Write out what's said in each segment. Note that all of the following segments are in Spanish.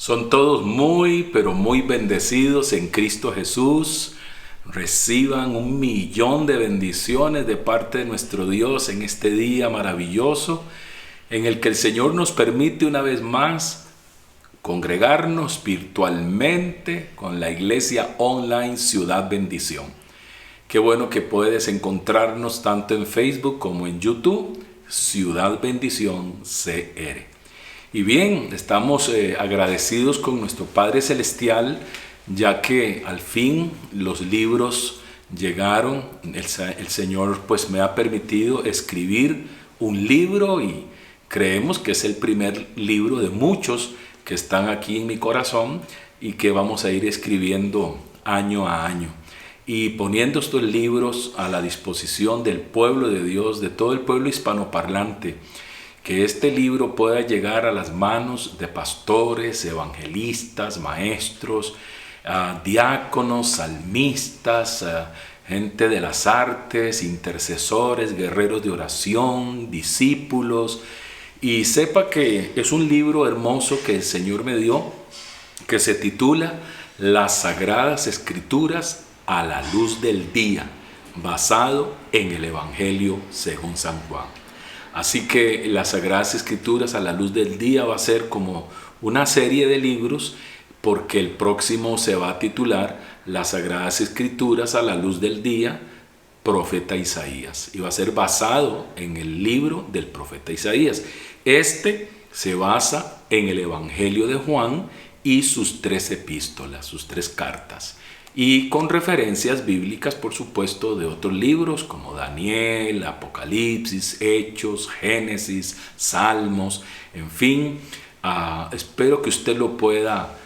Son todos muy, pero muy bendecidos en Cristo Jesús. Reciban 1.000.000 de bendiciones de parte de nuestro Dios en este día maravilloso en el que el Señor nos permite una vez más congregarnos virtualmente con la iglesia online Ciudad Bendición. Qué bueno que puedes encontrarnos tanto en Facebook como en YouTube, Ciudad Bendición CR. Y bien, estamos agradecidos con nuestro Padre Celestial, ya que al fin los libros llegaron. El Señor pues me ha permitido escribir un libro y creemos que es el primer libro de muchos que están aquí en mi corazón y que vamos a ir escribiendo año a año y poniendo estos libros a la disposición del pueblo de Dios, de todo el pueblo hispanoparlante. Que este libro pueda llegar a las manos de pastores, evangelistas, maestros, diáconos, salmistas, gente de las artes, intercesores, guerreros de oración, discípulos. Y sepa que es un libro hermoso que el Señor me dio, que se titula Las Sagradas Escrituras a la luz del día, basado en el Evangelio según San Juan. Así que las Sagradas Escrituras a la luz del día va a ser como una serie de libros, porque el próximo se va a titular Las Sagradas Escrituras a la luz del día, profeta Isaías, y va a ser basado en el libro del profeta Isaías. Este se basa en el Evangelio de Juan y sus 3 epístolas, sus 3 cartas, y con referencias bíblicas, por supuesto, de otros libros como Daniel, Apocalipsis, Hechos, Génesis, Salmos, en fin. Espero que usted lo pueda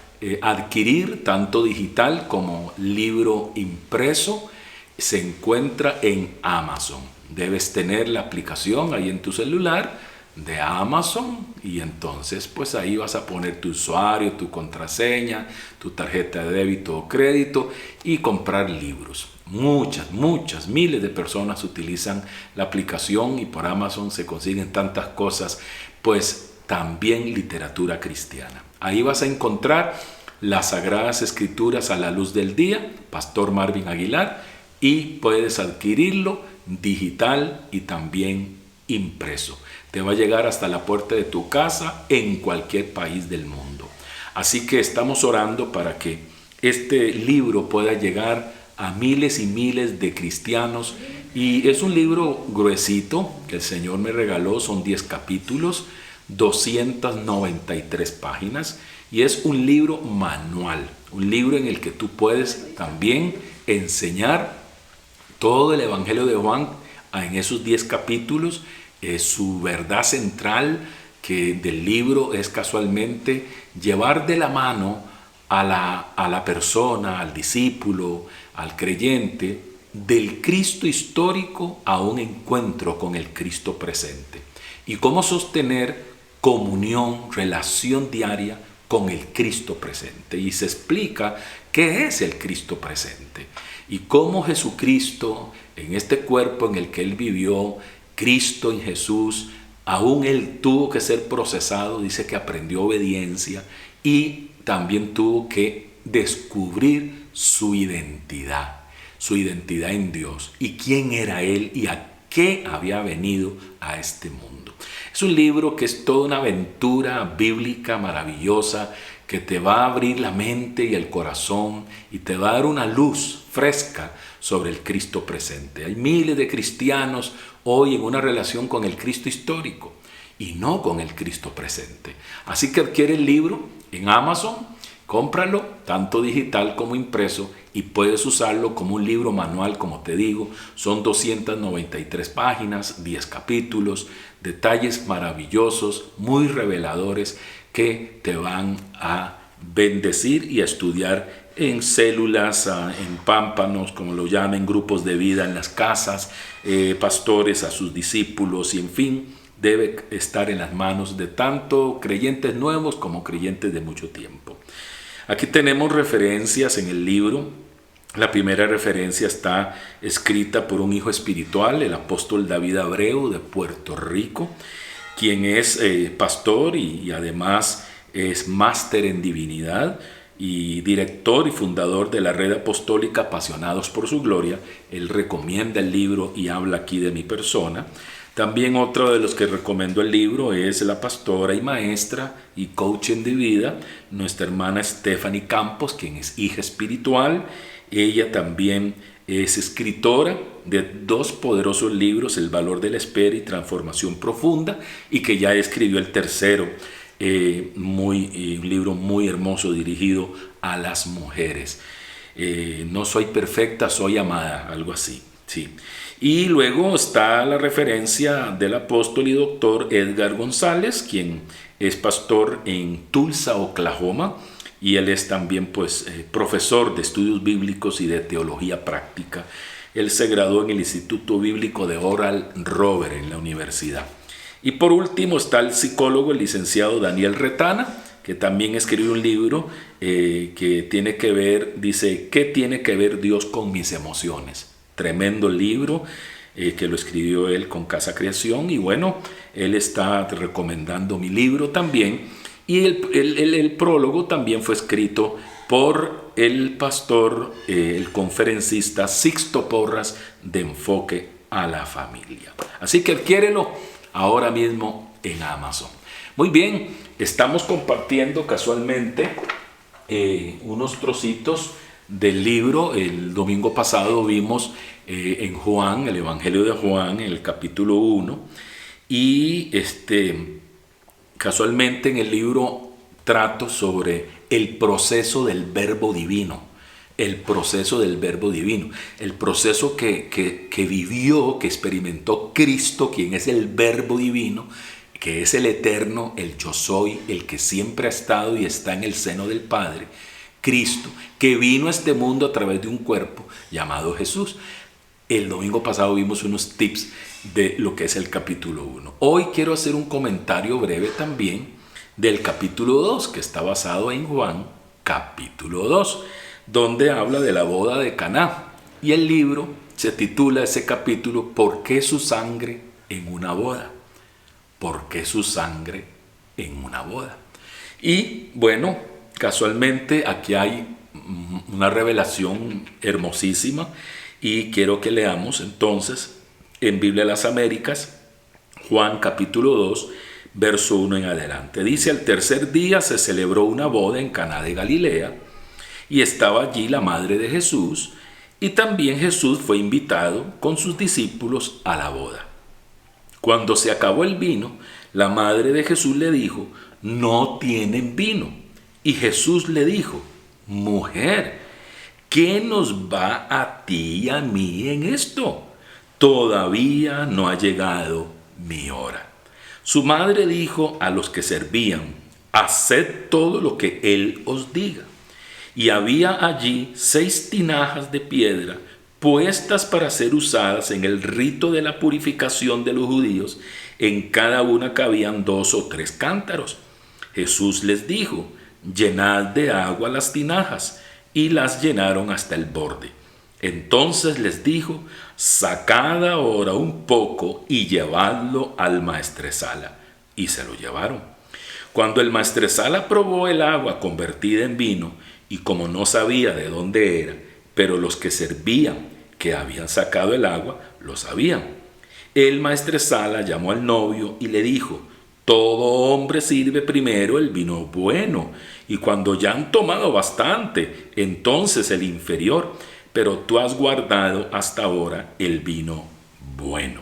adquirir tanto digital como libro impreso. Se encuentra en Amazon. Debes tener la aplicación ahí en tu celular de Amazon y entonces pues ahí vas a poner tu usuario, tu contraseña, tu tarjeta de débito o crédito y comprar libros. Muchas, miles de personas utilizan la aplicación y por Amazon se consiguen tantas cosas, pues también literatura cristiana. Ahí vas a encontrar las Sagradas Escrituras a la luz del día, Pastor Marvin Aguilar, y puedes adquirirlo digital y también impreso. Te va a llegar hasta la puerta de tu casa en cualquier país del mundo. Así que estamos orando para que este libro pueda llegar a miles y miles de cristianos. Y es un libro gruesito que el Señor me regaló, son 10 capítulos, 293 páginas. Y es un libro manual, un libro en el que tú puedes también enseñar todo el Evangelio de Juan en esos 10 capítulos. Su verdad central que del libro es casualmente llevar de la mano a la persona, al discípulo, al creyente, del Cristo histórico a un encuentro con el Cristo presente. Y cómo sostener comunión, relación diaria con el Cristo presente. Y se explica qué es el Cristo presente y cómo Jesucristo, en este cuerpo en el que Él vivió, Cristo en Jesús, aún Él tuvo que ser procesado, dice que aprendió obediencia y también tuvo que descubrir su identidad en Dios y quién era Él y a qué había venido a este mundo. Es un libro que es toda una aventura bíblica maravillosa que te va a abrir la mente y el corazón y te va a dar una luz fresca sobre el Cristo presente. Hay miles de cristianos hoy en una relación con el Cristo histórico y no con el Cristo presente. Así que adquiere el libro en Amazon, cómpralo tanto digital como impreso y puedes usarlo como un libro manual, como te digo. Son 293 páginas, 10 capítulos, detalles maravillosos, muy reveladores que te van a bendecir y a estudiar en células, en pámpanos, como lo llaman, grupos de vida en las casas, pastores a sus discípulos y en fin, debe estar en las manos de tanto creyentes nuevos como creyentes de mucho tiempo. Aquí tenemos referencias en el libro. La primera referencia está escrita por un hijo espiritual, el apóstol David Abreu de Puerto Rico, quien es pastor y además es máster en divinidad y director y fundador de la red apostólica Apasionados por su Gloria. Él recomienda el libro y habla aquí de mi persona. También otro de los que recomendó el libro es la pastora y maestra y coach de vida, nuestra hermana Stephanie Campos, quien es hija espiritual. Ella también es escritora de 2 poderosos libros, El valor de la espera y Transformación profunda, y que ya escribió el tercero, un libro muy hermoso dirigido a las mujeres. No soy perfecta, soy amada, algo así. Sí. Y luego está la referencia del apóstol y doctor Edgar González, quien es pastor en Tulsa, Oklahoma, y él es también profesor de estudios bíblicos y de teología práctica. Él se graduó en el Instituto Bíblico de Oral Roberts en la universidad. Y por último está el psicólogo, el licenciado Daniel Retana, que también escribió un libro que tiene que ver, dice, ¿qué tiene que ver Dios con mis emociones? Tremendo libro que lo escribió él con Casa Creación, y bueno, él está recomendando mi libro también. Y el prólogo también fue escrito por el pastor, el conferencista Sixto Porras, de Enfoque a la Familia. Así que adquiérelo ahora mismo en Amazon. Muy bien, estamos compartiendo casualmente unos trocitos del libro. El domingo pasado vimos en Juan, el Evangelio de Juan, en el capítulo 1, y casualmente en el libro trato sobre el proceso del verbo divino, el proceso del verbo divino, el proceso que vivió, que experimentó Cristo, quien es el verbo divino, que es el eterno, el yo soy, el que siempre ha estado y está en el seno del Padre, Cristo, que vino a este mundo a través de un cuerpo llamado Jesús. El domingo pasado vimos unos tips de lo que es el capítulo 1. Hoy quiero hacer un comentario breve también del capítulo 2, que está basado en Juan, capítulo 2, donde habla de la boda de Caná. Y el libro se titula, ese capítulo, ¿por qué su sangre en una boda? ¿Por qué su sangre en una boda? Y bueno, casualmente aquí hay una revelación hermosísima y quiero que leamos entonces en Biblia de las Américas, Juan capítulo 2, verso 1 en adelante. Dice: al tercer día se celebró una boda en Caná de Galilea y estaba allí la madre de Jesús, y también Jesús fue invitado con sus discípulos a la boda. Cuando se acabó el vino, la madre de Jesús le dijo: no tienen vino. Y Jesús le dijo: mujer, ¿qué nos va a ti y a mí en esto? Todavía no ha llegado mi hora. Su madre dijo a los que servían: haced todo lo que él os diga. Y había allí 6 tinajas de piedra puestas para ser usadas en el rito de la purificación de los judíos. En cada una cabían 2 o 3 cántaros. Jesús les dijo: llenad de agua las tinajas, y las llenaron hasta el borde. Entonces les dijo: sacad ahora un poco y llevadlo al maestresala. Y se lo llevaron. Cuando el maestresala probó el agua convertida en vino, y como no sabía de dónde era, pero los que servían, que habían sacado el agua, lo sabían, el maestresala llamó al novio y le dijo: todo hombre sirve primero el vino bueno, y cuando ya han tomado bastante, entonces el inferior, pero tú has guardado hasta ahora el vino bueno.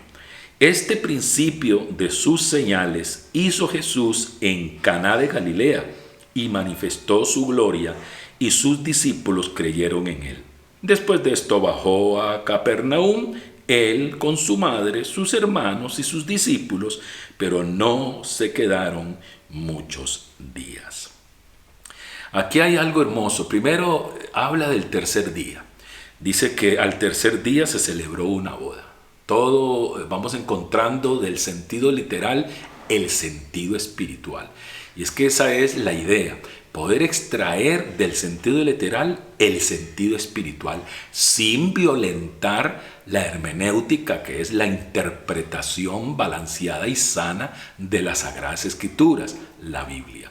Este principio de sus señales hizo Jesús en Caná de Galilea y manifestó su gloria, y sus discípulos creyeron en él. Después de esto bajó a Capernaum, él con su madre, sus hermanos y sus discípulos, pero no se quedaron muchos días. Aquí hay algo hermoso. Primero habla del tercer día. Dice que al tercer día se celebró una boda. Todo vamos encontrando del sentido literal el sentido espiritual. Y es que esa es la idea, poder extraer del sentido literal el sentido espiritual sin violentar la hermenéutica, que es la interpretación balanceada y sana de las Sagradas Escrituras, la Biblia.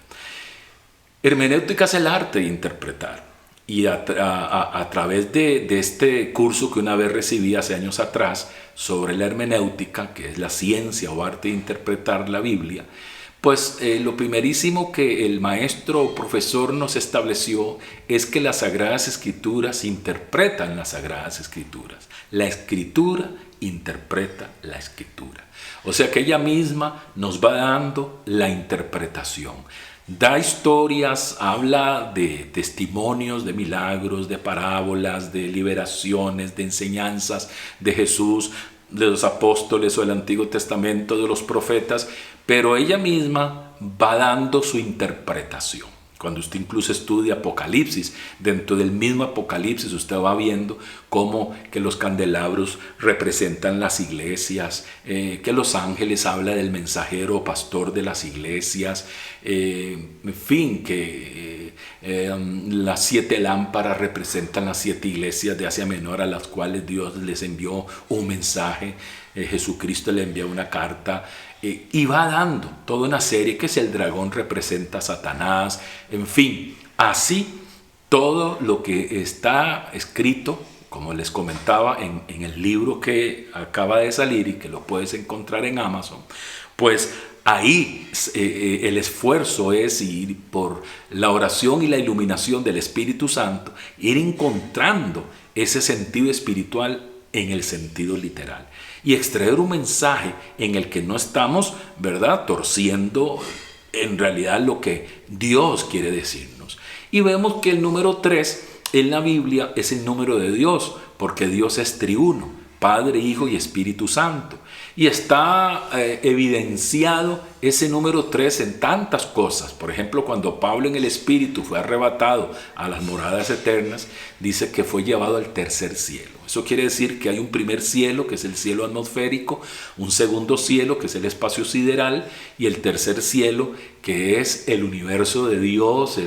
Hermenéutica es el arte de interpretar. Y a través de este curso que una vez recibí hace años atrás sobre la hermenéutica, que es la ciencia o arte de interpretar la Biblia, pues lo primerísimo que el maestro o profesor nos estableció es que las Sagradas Escrituras interpretan las Sagradas Escrituras. La Escritura interpreta la Escritura. O sea que ella misma nos va dando la interpretación. Da historias, habla de testimonios, de milagros, de parábolas, de liberaciones, de enseñanzas de Jesús, de los apóstoles o del Antiguo Testamento, de los profetas, pero ella misma va dando su interpretación. Cuando usted incluso estudia Apocalipsis, dentro del mismo Apocalipsis usted va viendo cómo que los candelabros representan las iglesias, que los ángeles habla del mensajero o pastor de las iglesias, en fin, que las 7 lámparas representan las 7 iglesias de Asia Menor a las cuales Dios les envió un mensaje. Jesucristo le envía una carta y va dando toda una serie que si el dragón representa a Satanás, en fin, así todo lo que está escrito, como les comentaba en el libro que acaba de salir y que lo puedes encontrar en Amazon, pues ahí el esfuerzo es ir por la oración y la iluminación del Espíritu Santo, ir encontrando ese sentido espiritual en el sentido literal y extraer un mensaje en el que no estamos, ¿verdad?, torciendo en realidad lo que Dios quiere decirnos. Y vemos que el número 3 en la Biblia es el número de Dios, porque Dios es triuno, Padre, Hijo y Espíritu Santo. Y está evidenciado ese número 3 en tantas cosas. Por ejemplo, cuando Pablo en el Espíritu fue arrebatado a las moradas eternas, dice que fue llevado al tercer cielo. Eso quiere decir que hay un primer cielo, que es el cielo atmosférico, un segundo cielo, que es el espacio sideral, y el tercer cielo, que es el universo de Dios,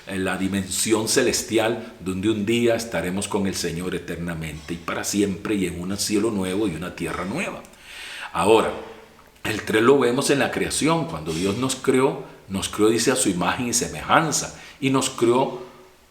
la dimensión celestial, donde un día estaremos con el Señor eternamente y para siempre, y en un cielo nuevo y una tierra nueva. Ahora, el 3 lo vemos en la creación. Cuando Dios nos creó, dice, a su imagen y semejanza, y nos creó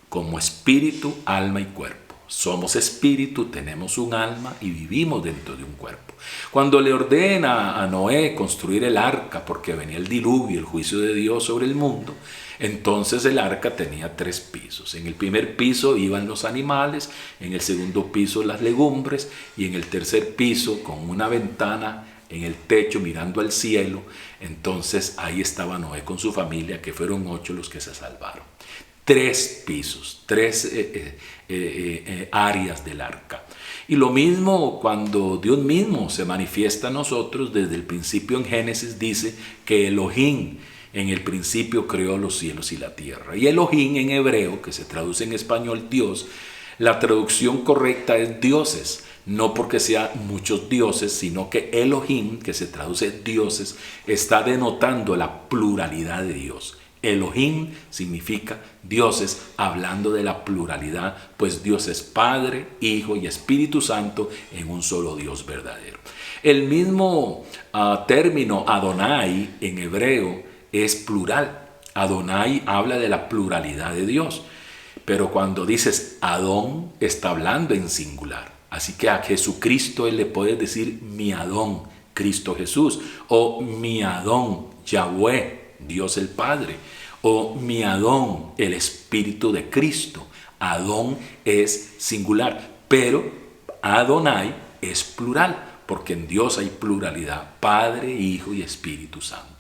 como espíritu, alma y cuerpo. Somos espíritu, tenemos un alma y vivimos dentro de un cuerpo. Cuando le ordena a Noé construir el arca, porque venía el diluvio, el juicio de Dios sobre el mundo, entonces el arca tenía 3 pisos. En el primer piso iban los animales, en el segundo piso las legumbres, y en el tercer piso, con una ventana en el techo mirando al cielo, entonces ahí estaba Noé con su familia, que fueron 8 los que se salvaron. 3 pisos, 3 áreas del arca. Y lo mismo cuando Dios mismo se manifiesta a nosotros, desde el principio en Génesis dice que Elohim en el principio creó los cielos y la tierra. Y Elohim en hebreo, que se traduce en español Dios, la traducción correcta es dioses. No porque sean muchos dioses, sino que Elohim, que se traduce dioses, está denotando la pluralidad de Dios. Elohim significa dioses, hablando de la pluralidad, pues Dios es Padre, Hijo y Espíritu Santo en un solo Dios verdadero. El mismo término Adonai en hebreo es plural. Adonai habla de la pluralidad de Dios, pero cuando dices Adón está hablando en singular. Así que a Jesucristo él le puede decir mi Adón, Cristo Jesús, o mi Adón, Yahweh, Dios el Padre, o mi Adón, el Espíritu de Cristo. Adón es singular, pero Adonai es plural, porque en Dios hay pluralidad, Padre, Hijo y Espíritu Santo.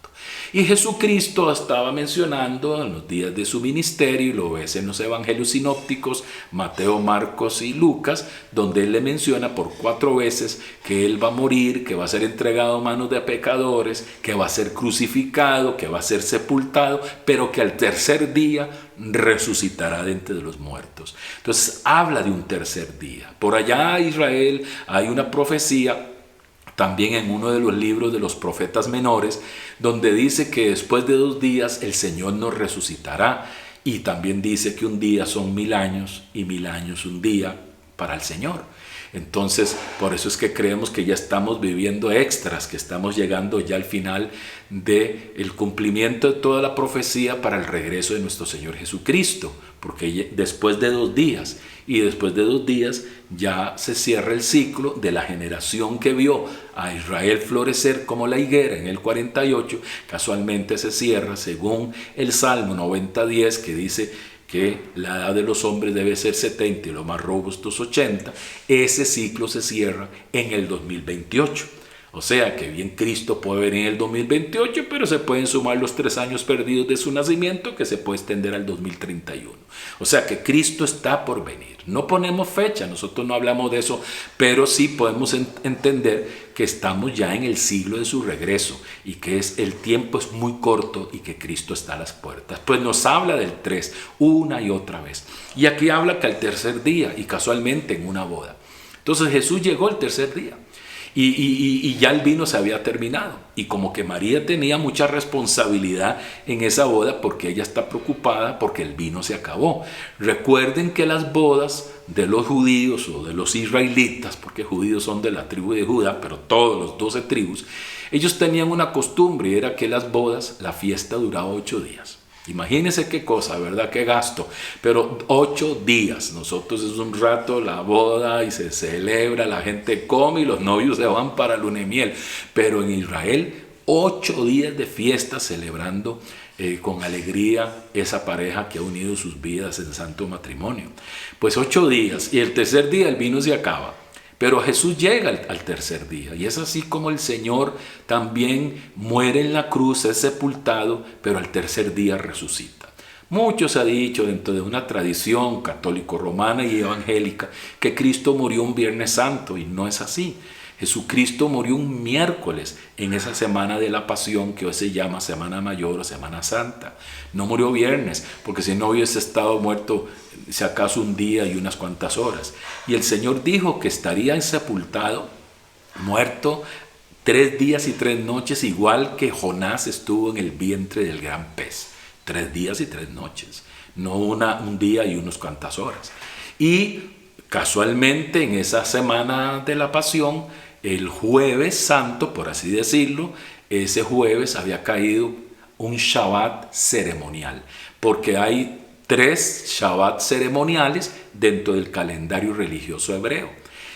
Y Jesucristo estaba mencionando en los días de su ministerio, y lo ves en los evangelios sinópticos, Mateo, Marcos y Lucas, donde él le menciona por 4 veces que él va a morir, que va a ser entregado a manos de pecadores, que va a ser crucificado, que va a ser sepultado, pero que al tercer día resucitará de entre los muertos. Entonces habla de un tercer día. Por allá en Israel hay una profecía, también en uno de los libros de los profetas menores, donde dice que después de 2 días el Señor nos resucitará, y también dice que un día son 1000 años y 1000 años un día, para el Señor. Entonces, por eso es que creemos que ya estamos viviendo extras, que estamos llegando ya al final del cumplimiento de toda la profecía para el regreso de nuestro Señor Jesucristo, porque después de 2 días, y después de 2 días ya se cierra el ciclo de la generación que vio a Israel florecer como la higuera en el 48, casualmente se cierra según el Salmo 90:10, que dice que la edad de los hombres debe ser 70 y los más robustos 80, ese ciclo se cierra en el 2028. O sea que bien Cristo puede venir en el 2028, pero se pueden sumar los 3 años perdidos de su nacimiento, que se puede extender al 2031. O sea que Cristo está por venir. No ponemos fecha, nosotros no hablamos de eso, pero sí podemos entender que estamos ya en el siglo de su regreso y que el tiempo es muy corto y que Cristo está a las puertas. Pues nos habla del 3 una y otra vez. Y aquí habla que al tercer día, y casualmente en una boda. Entonces Jesús llegó el tercer día. Y ya el vino se había terminado. Y como que María tenía mucha responsabilidad en esa boda porque ella está preocupada porque el vino se acabó. Recuerden que las bodas de los judíos o de los israelitas, porque judíos son de la tribu de Judá, pero todos los 12 tribus, ellos tenían una costumbre y era que las bodas, la fiesta duraba 8 días. Imagínense qué cosa, ¿verdad? Qué gasto. Pero 8 días. Nosotros es un rato la boda y se celebra, la gente come y los novios se van para luna de miel. Pero en Israel, 8 días de fiesta celebrando con alegría esa pareja que ha unido sus vidas en santo matrimonio. Pues 8 días y el tercer día el vino se acaba. Pero Jesús llega al tercer día y es así como el Señor también muere en la cruz, es sepultado, pero al tercer día resucita. Mucho se ha dicho dentro de una tradición católico-romana y evangélica que Cristo murió un Viernes Santo y no es así. Jesucristo murió un miércoles en esa semana de la Pasión que hoy se llama Semana Mayor o Semana Santa. No murió viernes, porque si no hubiese estado muerto si acaso un día y unas cuantas horas. Y el Señor dijo que estaría sepultado, muerto, 3 días y 3 noches, igual que Jonás estuvo en el vientre del gran pez. 3 días y 3 noches, no un día y unas cuantas horas. Y casualmente en esa semana de la Pasión, el jueves santo, por así decirlo, ese jueves había caído un Shabbat ceremonial, porque hay 3 Shabbat ceremoniales dentro del calendario religioso hebreo.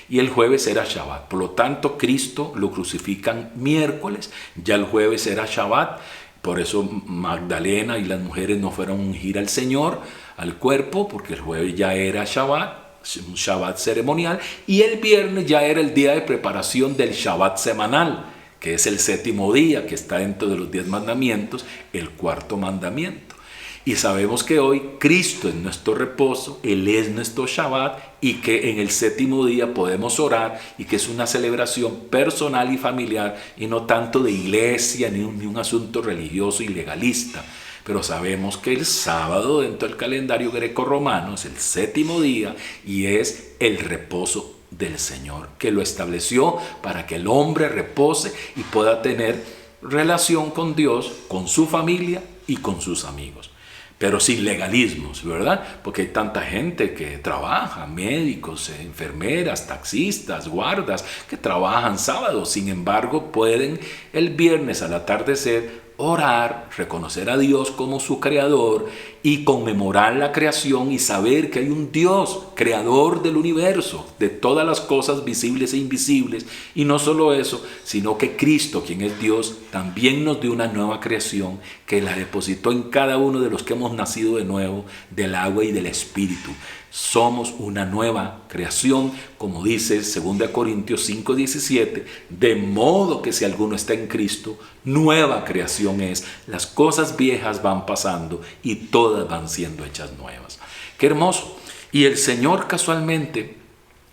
Y el jueves era Shabbat. Por lo tanto, Cristo lo crucifican miércoles, ya el jueves era Shabbat. Por eso Magdalena y las mujeres no fueron a ungir al Señor, al cuerpo, porque el jueves ya era Shabbat, un Shabbat ceremonial, y el viernes ya era el día de preparación del Shabbat semanal, que es el 7º día, que está dentro de los 10 mandamientos, el 4º mandamiento. Y sabemos que hoy Cristo es nuestro reposo, Él es nuestro Shabbat, y que en el 7º día podemos orar, y que es una celebración personal y familiar, y no tanto de iglesia, ni un asunto religioso y legalista. Pero sabemos que el sábado dentro del calendario greco-romano es el 7º día y es el reposo del Señor, que lo estableció para que el hombre repose y pueda tener relación con Dios, con su familia y con sus amigos. Pero sin legalismos, ¿verdad? Porque hay tanta gente que trabaja, médicos, enfermeras, taxistas, guardas, que trabajan sábados. Sin embargo, pueden el viernes al atardecer orar, reconocer a Dios como su creador y conmemorar la creación y saber que hay un Dios creador del universo, de todas las cosas visibles e invisibles. Y no solo eso, sino que Cristo, quien es Dios, también nos dio una nueva creación que la depositó en cada uno de los que hemos nacido de nuevo del agua y del Espíritu. Somos una nueva creación, como dice 2 Corintios 5:17, de modo que si alguno está en Cristo, nueva creación es. Las cosas viejas van pasando y todas van siendo hechas nuevas. ¡Qué hermoso! Y el Señor casualmente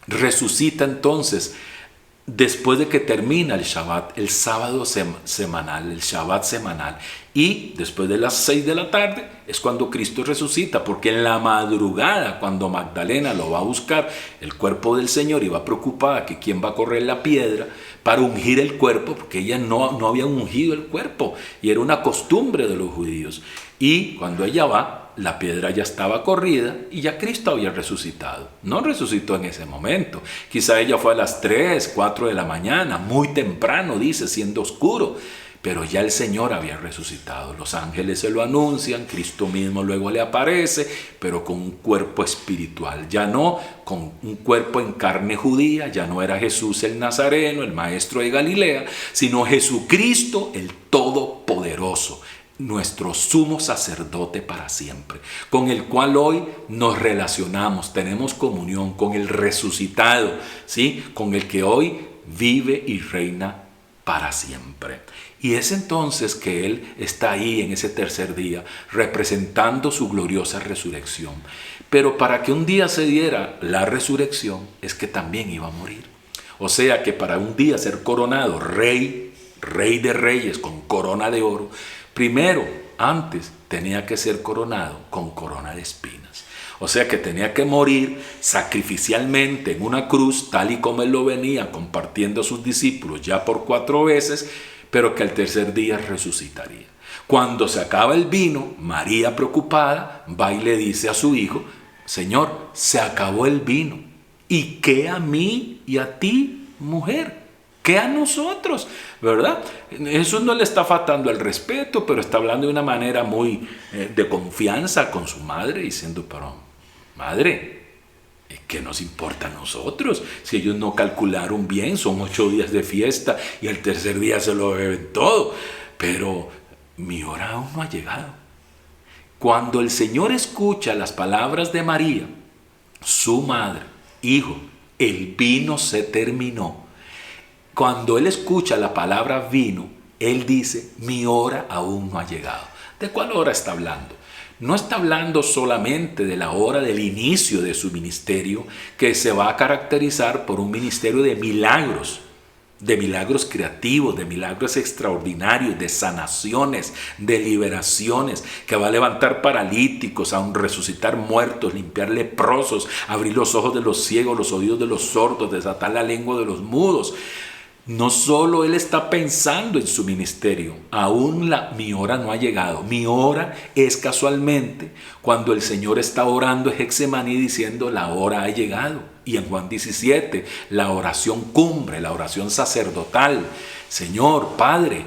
resucita entonces después de que termina el Shabbat, el sábado semanal, el Shabbat semanal. Y después de las 6 de la tarde es cuando Cristo resucita, porque en la madrugada, cuando Magdalena lo va a buscar, el cuerpo del Señor, iba preocupada que quién va a correr la piedra para ungir el cuerpo, porque ella no había ungido el cuerpo, y era una costumbre de los judíos. Y cuando ella va, la piedra ya estaba corrida y ya Cristo había resucitado. No resucitó en ese momento. Quizá ella fue a las 3, 4 de la mañana, muy temprano, dice, siendo oscuro. Pero ya el Señor había resucitado. Los ángeles se lo anuncian, Cristo mismo luego le aparece, pero con un cuerpo espiritual. Ya no con un cuerpo en carne judía, ya no era Jesús el Nazareno, el maestro de Galilea, sino Jesucristo el Todopoderoso, nuestro sumo sacerdote para siempre, con el cual hoy nos relacionamos, tenemos comunión con el resucitado, ¿sí? Con el que hoy vive y reina para siempre. Y es entonces que Él está ahí en ese tercer día, representando su gloriosa resurrección. Pero para que un día se diera la resurrección, es que también iba a morir. O sea que para un día ser coronado rey de reyes con corona de oro, primero, antes, tenía que ser coronado con corona de espinas. O sea que tenía que morir sacrificialmente en una cruz, tal y como Él lo venía compartiendo a sus discípulos ya por 4 veces, pero que al tercer día resucitaría. Cuando se acaba el vino, María, preocupada, va y le dice a su hijo: Señor, se acabó el vino. ¿Y qué a mí y a ti, mujer? ¿Qué a nosotros? ¿Verdad? Jesús no le está faltando el respeto, pero está hablando de una manera muy de confianza con su madre, diciendo: pero madre, ¿qué nos importa a nosotros? Si ellos no calcularon bien, son 8 días de fiesta y el tercer día se lo beben todo. Pero mi hora aún no ha llegado. Cuando el Señor escucha las palabras de María, su madre: hijo, el vino se terminó. Cuando Él escucha la palabra vino, Él dice: mi hora aún no ha llegado. ¿De cuál hora está hablando? No está hablando solamente de la hora del inicio de su ministerio, que se va a caracterizar por un ministerio de milagros creativos, de milagros extraordinarios, de sanaciones, de liberaciones, que va a levantar paralíticos, a resucitar muertos, limpiar leprosos, abrir los ojos de los ciegos, los oídos de los sordos, desatar la lengua de los mudos. No solo Él está pensando en su ministerio, aún mi hora no ha llegado. Mi hora es casualmente cuando el Señor está orando en Getsemaní diciendo: la hora ha llegado. Y en Juan 17, la oración cumbre, la oración sacerdotal: Señor, Padre,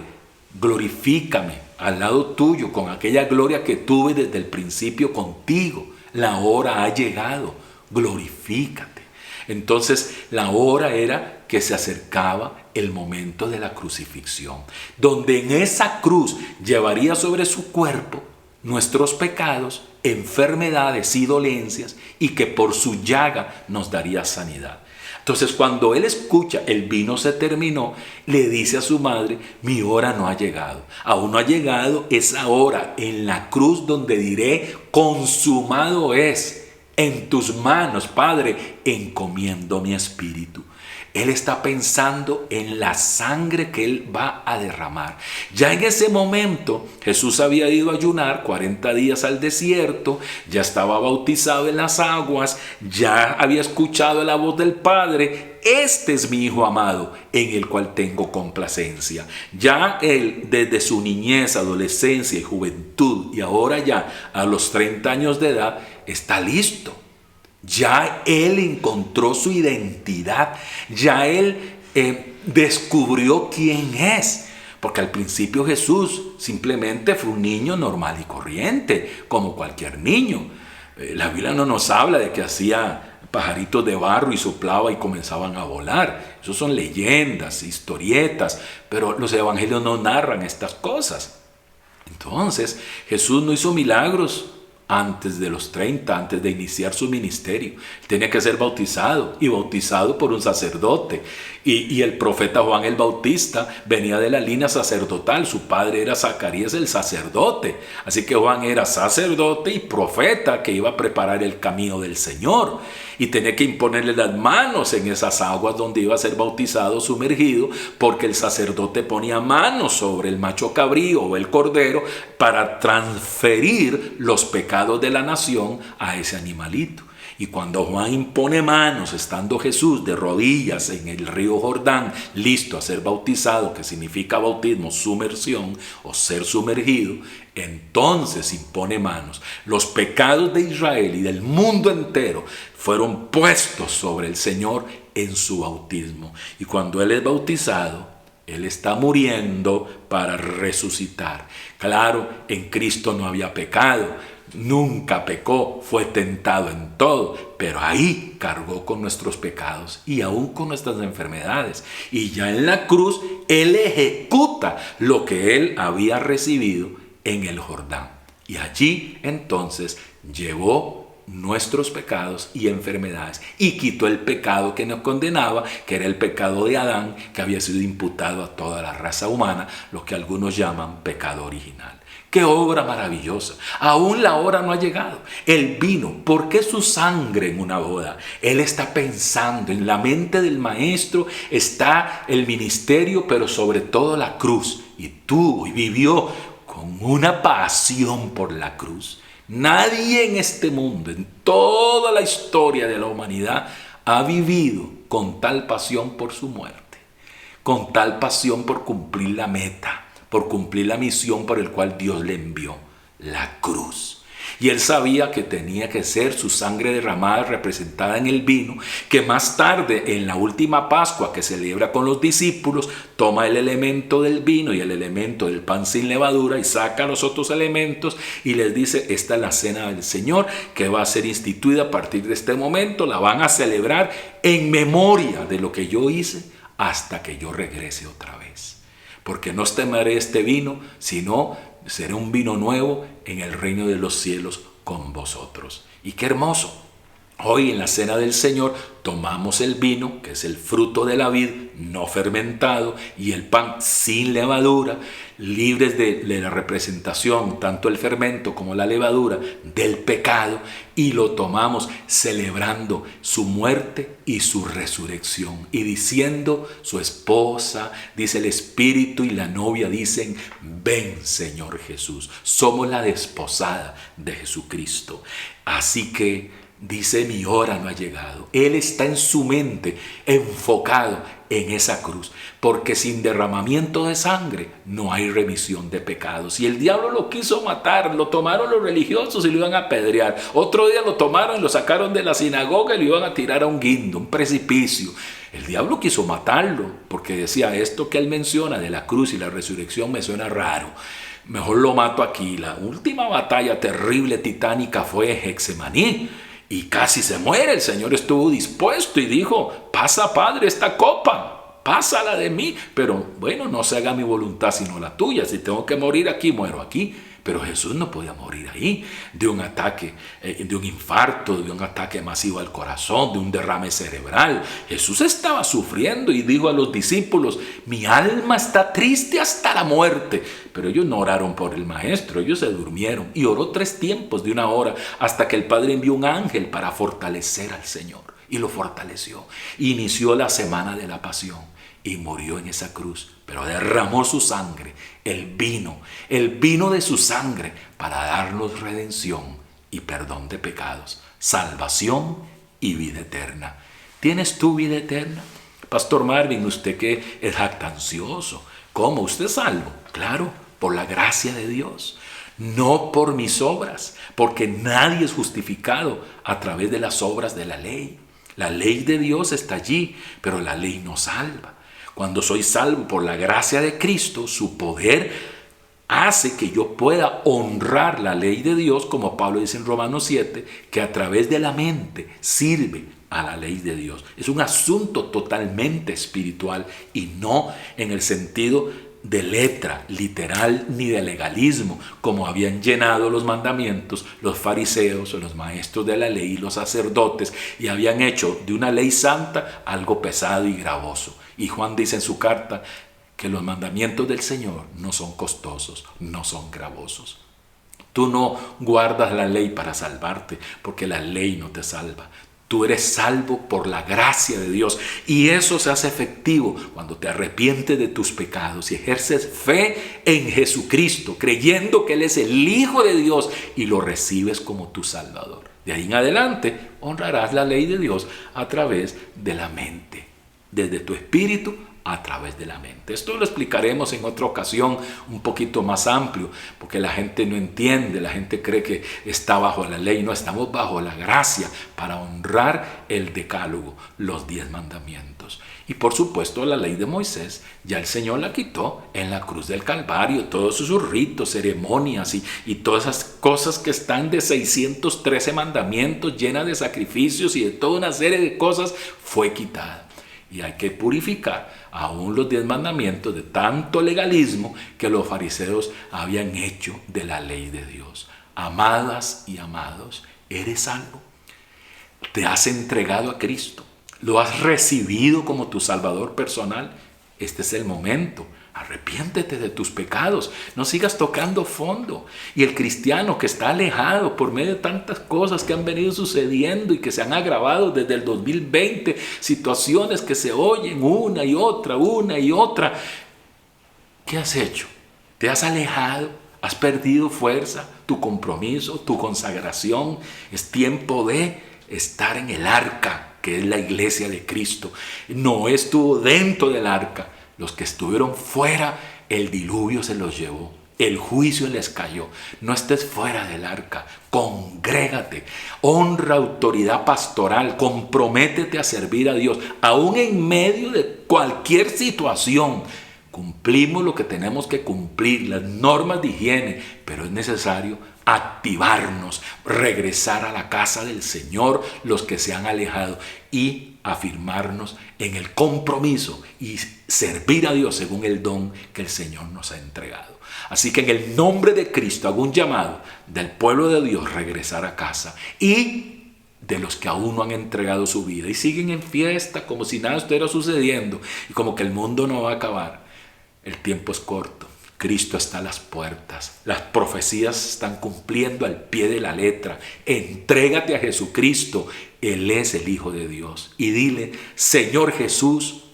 glorifícame al lado tuyo con aquella gloria que tuve desde el principio contigo. La hora ha llegado, glorifícate. Entonces la hora era que se acercaba el momento de la crucifixión, donde en esa cruz llevaría sobre su cuerpo nuestros pecados, enfermedades y dolencias, y que por su llaga nos daría sanidad. Entonces, cuando Él escucha el vino se terminó, le dice a su madre: mi hora no ha llegado. Aún no ha llegado esa hora en la cruz donde diré: consumado es. En tus manos, Padre, encomiendo mi espíritu. Él está pensando en la sangre que Él va a derramar. Ya en ese momento Jesús había ido a ayunar 40 días al desierto, ya estaba bautizado en las aguas, ya había escuchado la voz del Padre: este es mi Hijo amado, en el cual tengo complacencia. Ya Él, desde su niñez, adolescencia y juventud, y ahora ya a los 30 años de edad, está listo. Ya Él encontró su identidad, ya Él descubrió quién es, porque al principio Jesús simplemente fue un niño normal y corriente, como cualquier niño. La Biblia no nos habla de que hacía pajaritos de barro y soplaba y comenzaban a volar. Eso son leyendas, historietas, pero los evangelios no narran estas cosas. Entonces, Jesús no hizo milagros antes de los 30, antes de iniciar su ministerio. Tenía que ser bautizado, y bautizado por un sacerdote. Y el profeta Juan el Bautista venía de la línea sacerdotal. Su padre era Zacarías el sacerdote. Así que Juan era sacerdote y profeta que iba a preparar el camino del Señor. Y tenía que imponerle las manos en esas aguas donde iba a ser bautizado, sumergido, porque el sacerdote ponía manos sobre el macho cabrío o el cordero para transferir los pecados de la nación a ese animalito. Y cuando Juan impone manos, estando Jesús de rodillas en el río Jordán, listo a ser bautizado, que significa bautismo, sumersión o ser sumergido, entonces impone manos. Los pecados de Israel y del mundo entero fueron puestos sobre el Señor en su bautismo. Y cuando Él es bautizado, Él está muriendo para resucitar. Claro, en Cristo no había pecado, nunca pecó, fue tentado en todo, pero ahí cargó con nuestros pecados y aún con nuestras enfermedades. Y ya en la cruz, Él ejecuta lo que Él había recibido en el Jordán. Y allí entonces llevó nuestros pecados y enfermedades y quitó el pecado que nos condenaba, que era el pecado de Adán, que había sido imputado a toda la raza humana, lo que algunos llaman pecado original. ¡Qué obra maravillosa! Aún la hora no ha llegado. Él vino. ¿Por qué su sangre en una boda? Él está pensando, en la mente del Maestro está el ministerio, pero sobre todo la cruz. Y tuvo y vivió con una pasión por la cruz. Nadie en este mundo, en toda la historia de la humanidad, ha vivido con tal pasión por su muerte, con tal pasión por cumplir la meta, por cumplir la misión por el cual Dios le envió, la cruz. Y él sabía que tenía que ser su sangre derramada, representada en el vino, que más tarde, en la última Pascua que celebra con los discípulos, toma el elemento del vino y el elemento del pan sin levadura y saca los otros elementos y les dice: esta es la cena del Señor que va a ser instituida a partir de este momento, la van a celebrar en memoria de lo que yo hice hasta que yo regrese otra vez. Porque no os tomaré este vino, sino seré un vino nuevo en el reino de los cielos con vosotros. Y qué hermoso. Hoy en la cena del Señor tomamos el vino, que es el fruto de la vid, no fermentado, y el pan sin levadura, libres de la representación, tanto el fermento como la levadura, del pecado, y lo tomamos celebrando su muerte y su resurrección. Y diciendo, su esposa, dice el Espíritu y la novia dicen: ven, Señor Jesús. Somos la desposada de Jesucristo. Así que dice: mi hora no ha llegado. Él está en su mente enfocado en esa cruz, porque sin derramamiento de sangre no hay remisión de pecados. Y el diablo lo quiso matar, lo tomaron los religiosos y lo iban a apedrear. Otro día lo tomaron y lo sacaron de la sinagoga y lo iban a tirar a un guindo, un precipicio. El diablo quiso matarlo porque decía: esto que él menciona de la cruz y la resurrección me suena raro. Mejor lo mato aquí. La última batalla terrible, titánica, fue en Getsemaní. Y casi se muere. El Señor estuvo dispuesto y dijo: pasa, Padre, esta copa, pásala de mí. Pero bueno, no se haga mi voluntad sino la tuya. Si tengo que morir aquí, muero aquí. Pero Jesús no podía morir ahí de un ataque, de un infarto, de un ataque masivo al corazón, de un derrame cerebral. Jesús estaba sufriendo y dijo a los discípulos: mi alma está triste hasta la muerte. Pero ellos no oraron por el Maestro, ellos se durmieron. Y oró 3 tiempos de 1 hora hasta que el Padre envió un ángel para fortalecer al Señor. Y lo fortaleció. Inició la semana de la pasión y murió en esa cruz. Pero derramó su sangre, el vino de su sangre, para darnos redención y perdón de pecados, salvación y vida eterna. ¿Tienes tú vida eterna? Pastor Marvin, usted que es jactancioso, ¿cómo? ¿Usted es salvo? Claro, por la gracia de Dios, no por mis obras, porque nadie es justificado a través de las obras de la ley. La ley de Dios está allí, pero la ley no salva. Cuando soy salvo por la gracia de Cristo, su poder hace que yo pueda honrar la ley de Dios, como Pablo dice en Romanos 7, que a través de la mente sirve a la ley de Dios. Es un asunto totalmente espiritual y no en el sentido de letra, literal, ni de legalismo, como habían llenado los mandamientos los fariseos o los maestros de la ley y los sacerdotes, y habían hecho de una ley santa algo pesado y gravoso. Y Juan dice en su carta que los mandamientos del Señor no son costosos, no son gravosos. Tú no guardas la ley para salvarte, porque la ley no te salva. Tú eres salvo por la gracia de Dios, y eso se hace efectivo cuando te arrepientes de tus pecados y ejerces fe en Jesucristo, creyendo que Él es el Hijo de Dios y lo recibes como tu Salvador. De ahí en adelante honrarás la ley de Dios a través de la mente, desde tu espíritu a través de la mente. Esto lo explicaremos en otra ocasión un poquito más amplio, porque la gente no entiende, la gente cree que está bajo la ley. No, estamos bajo la gracia para honrar el decálogo, los 10 mandamientos. Y por supuesto la ley de Moisés ya el Señor la quitó en la cruz del Calvario, todos esos ritos, ceremonias y todas esas cosas que están de 613 mandamientos llenas de sacrificios y de toda una serie de cosas fue quitada. Y hay que purificar aún los 10 mandamientos de tanto legalismo que los fariseos habían hecho de la ley de Dios. Amadas y amados, ¿eres salvo? ¿Te has entregado a Cristo? ¿Lo has recibido como tu Salvador personal? Este es el momento. Arrepiéntete de tus pecados, no sigas tocando fondo. Y el cristiano que está alejado por medio de tantas cosas que han venido sucediendo y que se han agravado desde el 2020, situaciones que se oyen una y otra. ¿Qué has hecho? ¿Te has alejado? ¿Has perdido fuerza, tu compromiso, tu consagración? Es tiempo de estar en el arca, que es la iglesia de Cristo. Noé estuvo dentro del arca. Los que estuvieron fuera, el diluvio se los llevó. El juicio les cayó. No estés fuera del arca. Congrégate. Honra autoridad pastoral. Comprométete a servir a Dios. Aún en medio de cualquier situación. Cumplimos lo que tenemos que cumplir, las normas de higiene, pero es necesario activarnos, regresar a la casa del Señor, los que se han alejado, y afirmarnos en el compromiso y servir a Dios según el don que el Señor nos ha entregado. Así que en el nombre de Cristo hago un llamado del pueblo de Dios regresar a casa y de los que aún no han entregado su vida y siguen en fiesta como si nada estuviera sucediendo y como que el mundo no va a acabar. El tiempo es corto. Cristo está a las puertas. Las profecías se están cumpliendo al pie de la letra. Entrégate a Jesucristo. Él es el Hijo de Dios. Y dile: Señor Jesús,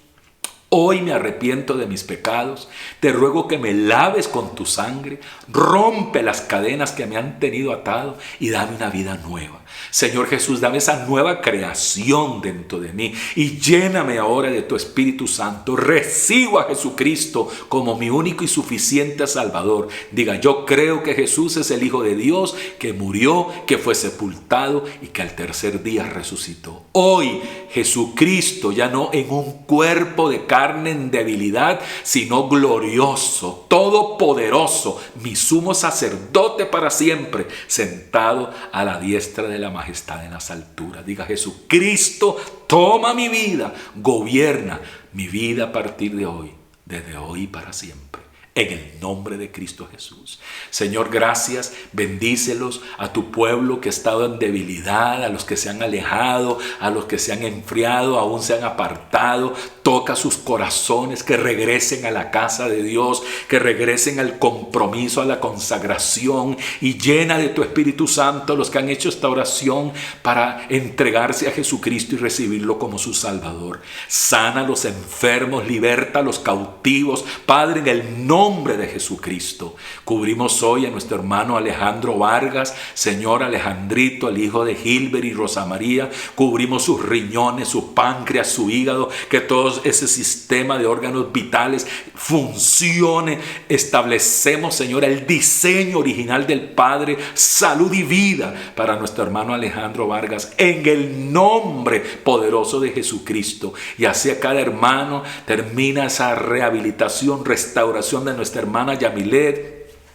hoy me arrepiento de mis pecados. Te ruego que me laves con tu sangre. Rompe las cadenas que me han tenido atado y dame una vida nueva. Señor Jesús, dame esa nueva creación dentro de mí y lléname ahora de tu Espíritu Santo. Recibo a Jesucristo como mi único y suficiente Salvador. Diga: yo creo que Jesús es el Hijo de Dios, que murió, que fue sepultado y que al tercer día resucitó. Hoy Jesucristo, ya no en un cuerpo de carne en debilidad, sino glorioso, todopoderoso, mi sumo sacerdote para siempre, sentado a la diestra de la majestad en las alturas. Diga: Jesucristo, toma mi vida, gobierna mi vida a partir de hoy, desde hoy y para siempre. En el nombre de Cristo Jesús. Señor, gracias. Bendícelos a tu pueblo que ha estado en debilidad, a los que se han alejado, a los que se han enfriado, aún se han apartado. Toca sus corazones, que regresen a la casa de Dios, que regresen al compromiso, a la consagración, y llena de tu Espíritu Santo a los que han hecho esta oración para entregarse a Jesucristo y recibirlo como su Salvador. Sana a los enfermos, liberta a los cautivos. Padre, en el nombre de Jesucristo, cubrimos hoy a nuestro hermano Alejandro Vargas, Señor, Alejandrito, el hijo de Gilbert y Rosa María. Cubrimos sus riñones, su páncreas, su hígado, que todo ese sistema de órganos vitales funcione. Establecemos, Señor, el diseño original del Padre, salud y vida para nuestro hermano Alejandro Vargas, en el nombre poderoso de Jesucristo. Y así a cada hermano termina esa rehabilitación, restauración de nuestra hermana Yamilet,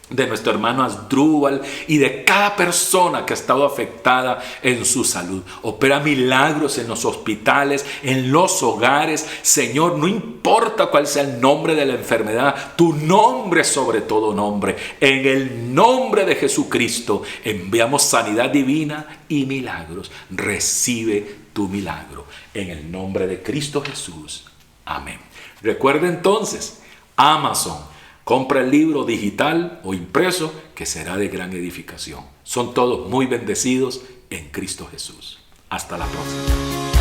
de nuestro hermano Asdrúbal y de cada persona que ha estado afectada en su salud. Opera milagros en los hospitales, en los hogares. Señor, no importa cuál sea el nombre de la enfermedad, tu nombre sobre todo nombre. En el nombre de Jesucristo enviamos sanidad divina y milagros. Recibe tu milagro en el nombre de Cristo Jesús. Amén. Recuerda entonces, Amazon. Compra el libro digital o impreso, que será de gran edificación. Son todos muy bendecidos en Cristo Jesús. Hasta la próxima.